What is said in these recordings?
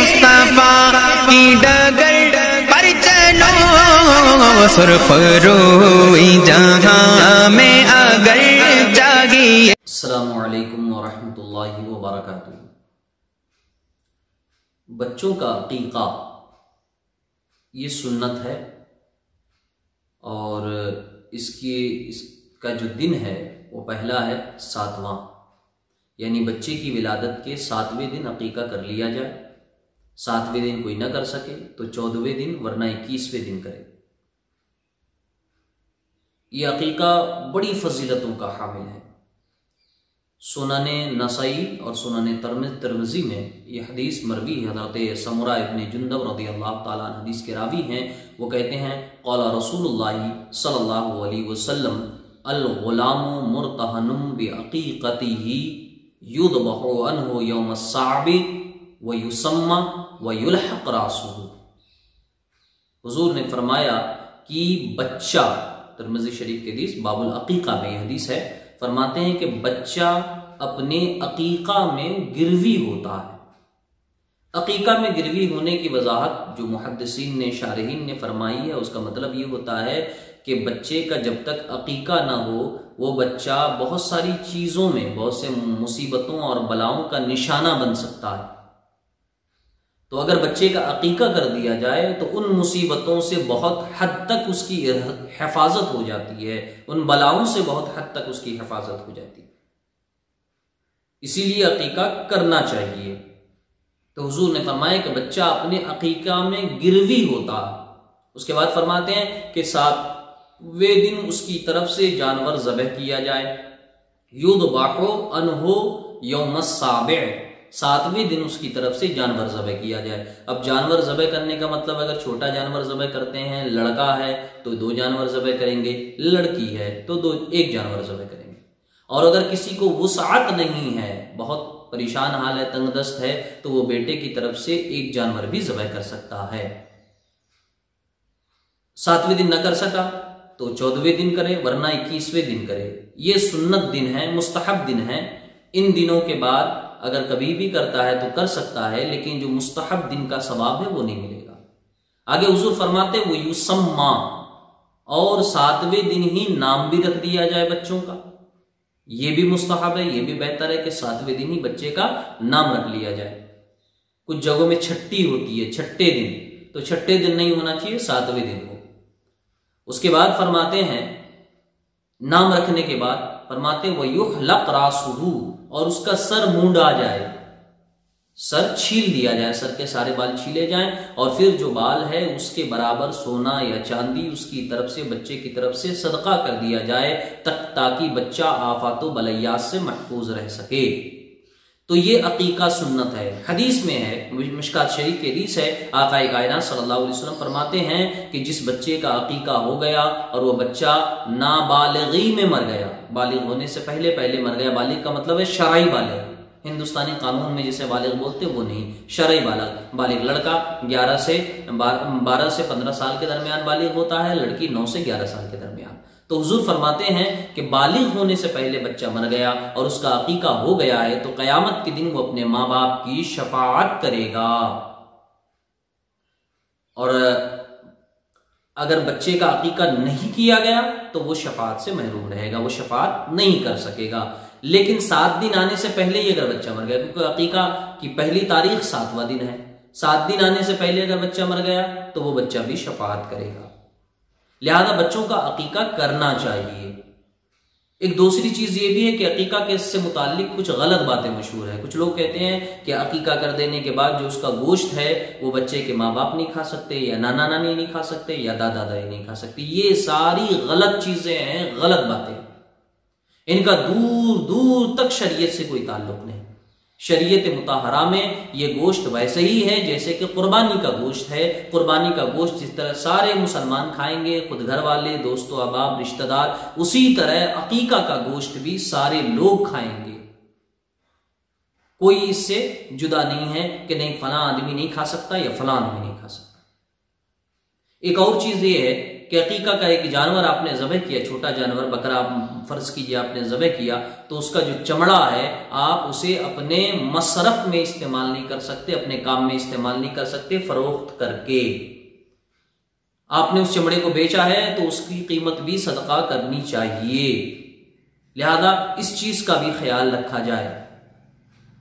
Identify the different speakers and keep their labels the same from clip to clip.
Speaker 1: मुस्तफा की डगर पर चलो सुर्ख रोई जहां में अगर जागी।
Speaker 2: अस्सलामु अलैकुम व रहमतुल्लाहि व बरकातुहू। बच्चों का अकीका ये सुन्नत है और इसका जो दिन है वो पहला है 7वां, यानी बच्चे की विलादत के 7वें दिन अकीका कर लिया जाए। 7वें दिन कोई ना कर सके तो 14वें दिन वरना 21वें दिन करे। ये अकीका बड़ी फजीलतों का हामिल है। सुनने नसाई और सुनने तिरमिज़ी में ये हदीस मरवी हज़रत समुरा इब्न जुंदब रज़ियल्लाहु ताला अन्हु हदीस के रावी हैं। वो कहते हैं क़ाला रसूलुल्लाहि सल्लल्लाहु अलैहि वसल्लम अल गुलामु मुर्तहनुम बि अक़ीक़तिही युज़बहु अन्हु यौम अस्साबि व युसम्मा व युल्हक़ रासुहु। हुज़ूर ने फरमाया कि बच्चा, तिरमिज़ी शरीफ की हदीस बाबुल अक़ीक़ा में हदीस है, फरमाते हैं कि बच्चा अपने अकीका में गिरवी होता है। अकीका में गिरवी होने की वजाहत जो मुहद्दिसीन ने शारहीन ने फरमाई है, उसका मतलब ये होता है कि बच्चे का जब तक अकीका ना हो वो बच्चा बहुत सारी चीज़ों में, बहुत से मुसीबतों और बलाओं का निशाना बन सकता है। तो अगर बच्चे का अकीका कर दिया जाए तो उन मुसीबतों से बहुत हद तक उसकी हिफाजत हो जाती है, उन बलाओं से बहुत हद तक उसकी हिफाजत हो जाती है। इसीलिए अकीका करना चाहिए। तो हुजूर ने फरमाया कि बच्चा अपने अकीका में गिरवी होता। उसके बाद फरमाते हैं कि 7वें दिन उसकी तरफ से जानवर ज़बह किया जाए। युज़बहु अन्हु यौम अस्साबि, 7वें दिन उसकी तरफ से जानवर ज़बह किया जाए। अब जानवर ज़बह करने का मतलब, अगर छोटा जानवर ज़बह करते हैं, लड़का है तो 2 जानवर ज़बह करेंगे, लड़की है तो 1 जानवर ज़बह करेंगे। और अगर किसी को वुसअत नहीं है, बहुत परेशान हाल है, तंगदस्त है, तो वो बेटे की तरफ से 1 जानवर भी ज़बह कर सकता है। 7वें दिन न कर सका तो 14वें दिन करे, वरना 21वें दिन करे। ये सुन्नत दिन है, मुस्तहब दिन है। इन दिनों के बाद अगर कभी भी करता है तो कर सकता है, लेकिन जो मुस्तहब दिन का सवाब है वो नहीं मिलेगा। आगे हुजूर फरमाते वो युसम्मा, और 7वें दिन ही नाम भी रख दिया जाए बच्चों का। ये भी मुस्तहब है, ये भी बेहतर है कि 7वें दिन ही बच्चे का नाम रख लिया जाए। कुछ जगहों में छठी होती है, छठे दिन, तो छठे दिन नहीं होना चाहिए, 7वें दिन हो। उसके बाद फरमाते हैं नाम रखने के बाद फरमाते व युहलक़ रासुहु, और उसका सर मूंडा जाए, सर छील दिया जाए, सर के सारे बाल छीले जाएं, और फिर जो बाल है उसके बराबर सोना या चांदी उसकी तरफ से, बच्चे की तरफ से सदका कर दिया जाए, ताकि बच्चा आफातो बलैयात से महफूज रह सके। तो ये अकीका सुन्नत है। हदीस में है, मिशकात शरीफ की हदीस है, आक़ाए कायनात सल्लल्लाहु अलैहि वसल्लम फरमाते हैं कि जिस बच्चे का अकीका हो गया और वो बच्चा नाबालिगी में मर गया, बालिग होने से पहले मर गया, बालिग का मतलब है शरई बालिग, हिंदुस्तानी कानून में जिसे बालिग बोलते वो नहीं, शरई बालिग लड़का 12 से 15 साल के दरमियान बालिग होता है, लड़की 9 से 11 साल के दरमियान। तो हुजूर फरमाते हैं कि बालिग होने से पहले बच्चा मर गया और उसका अकीका हो गया है तो क़यामत के दिन वो अपने माँ बाप की शफाअत करेगा। और अगर बच्चे का अकीका नहीं किया गया तो वो शफाअत से महरूम रहेगा, वो शफाअत नहीं कर सकेगा। लेकिन 7 दिन आने से पहले ही अगर बच्चा मर गया, क्योंकि अकीका की पहली तारीख 7वां दिन है, 7 दिन आने से पहले अगर बच्चा मर गया तो वो बच्चा भी शफाअत करेगा। लिहाजा बच्चों का अकीका करना चाहिए। एक दूसरी चीज ये भी है कि अकीका के इससे मुताल्लिक कुछ गलत बातें मशहूर है। कुछ लोग कहते हैं कि अकीका कर देने के बाद जो उसका गोश्त है वो बच्चे के माँ बाप नहीं खा सकते, या नाना नानी नहीं खा सकते, या दादा दादी नहीं खा सकते। ये सारी गलत चीजें हैं, गलत बातें। इनका दूर दूर तक शरीयत से कोई ताल्लुक नहीं। शरीयत मुताहरा में ये गोश्त वैसे ही है जैसे कि कुर्बानी का गोश्त है। कुर्बानी का गोश्त जिस तरह सारे मुसलमान खाएंगे, खुद घर वाले, दोस्तों अहबाब, रिश्तेदार, उसी तरह अकीका का गोश्त भी सारे लोग खाएंगे। कोई इससे जुदा नहीं है कि नहीं फलां आदमी नहीं खा सकता या फलां आदमी नहीं खा सकता। एक और चीज ये है کہ عقیقہ کا ایک جانور آپ نے ذبح کیا، چھوٹا جانور بکرا آپ فرض کیجئے آپ نے ذبح کیا، تو اس کا جو چمڑا ہے آپ اسے اپنے مصرف میں استعمال نہیں کر سکتے، اپنے کام میں استعمال نہیں کر سکتے، فروخت کر کے آپ نے اس چمڑے کو بیچا ہے تو اس کی قیمت بھی صدقہ کرنی چاہیے، لہذا اس چیز کا بھی خیال رکھا جائے۔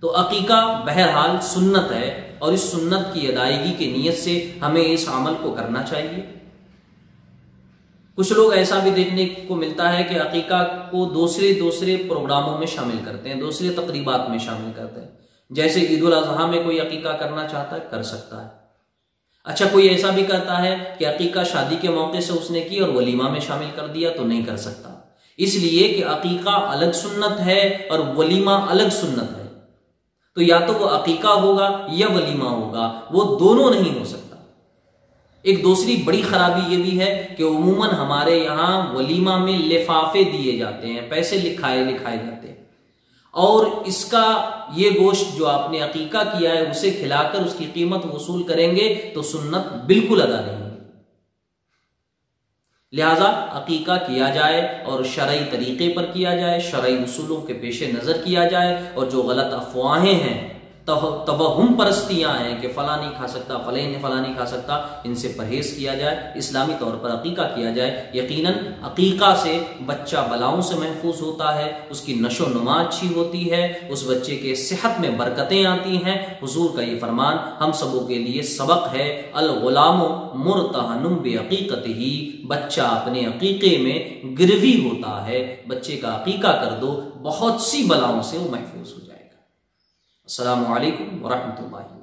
Speaker 2: تو عقیقہ بہرحال سنت ہے اور اس سنت کی ادائیگی کی نیت سے ہمیں اس عمل کو کرنا چاہیے۔ کچھ لوگ ایسا بھی دیکھنے کو ملتا ہے کہ عقیقہ کو دوسرے پروگراموں میں شامل کرتے ہیں، دوسرے تقریبات میں شامل کرتے ہیں، جیسے عید الاضحیٰ میں کوئی عقیقہ کرنا چاہتا ہے کر سکتا ہے۔ اچھا کوئی ایسا بھی کرتا ہے کہ عقیقہ شادی کے موقع سے اس نے کی اور ولیمہ میں شامل کر دیا تو نہیں کر سکتا، اس لیے کہ عقیقہ الگ سنت ہے اور ولیمہ الگ سنت ہے، تو یا تو وہ عقیقہ ہوگا یا ولیمہ ہوگا، وہ دونوں نہیں ہو سکتا۔ ایک دوسری بڑی خرابی یہ بھی ہے کہ عموماً ہمارے یہاں ولیمہ میں لفافے دیے جاتے ہیں، پیسے لکھائے جاتے ہیں، اور اس کا یہ گوشت جو آپ نے عقیقہ کیا ہے اسے کھلا کر اس کی قیمت وصول کریں گے تو سنت بالکل ادا نہیں ہوگی۔ لہذا عقیقہ کیا جائے اور شرعی طریقے پر کیا جائے، شرعی اصولوں کے پیش نظر کیا جائے، اور جو غلط افواہیں ہیں، توہم پرستیاں ہیں کہ فلاں نہیں کھا سکتا، فلاں نہیں کھا سکتا، ان سے پرہیز کیا جائے، اسلامی طور پر عقیقہ کیا جائے۔ یقیناً عقیقہ سے بچہ بلاؤں سے محفوظ ہوتا ہے، اس کی نشو و نما اچھی ہوتی ہے، اس بچے کے صحت میں برکتیں آتی ہیں۔ حضور کا یہ فرمان ہم سبوں کے لیے سبق ہے، الغلام مرتہن بعقیقتہ، بچہ اپنے عقیقے میں گروی ہوتا ہے، بچے کا عقیقہ کر دو، بہت سی بلاؤں سے وہ محفوظ ہو جائے گا۔ السلام علیکم ورحمۃ اللہ۔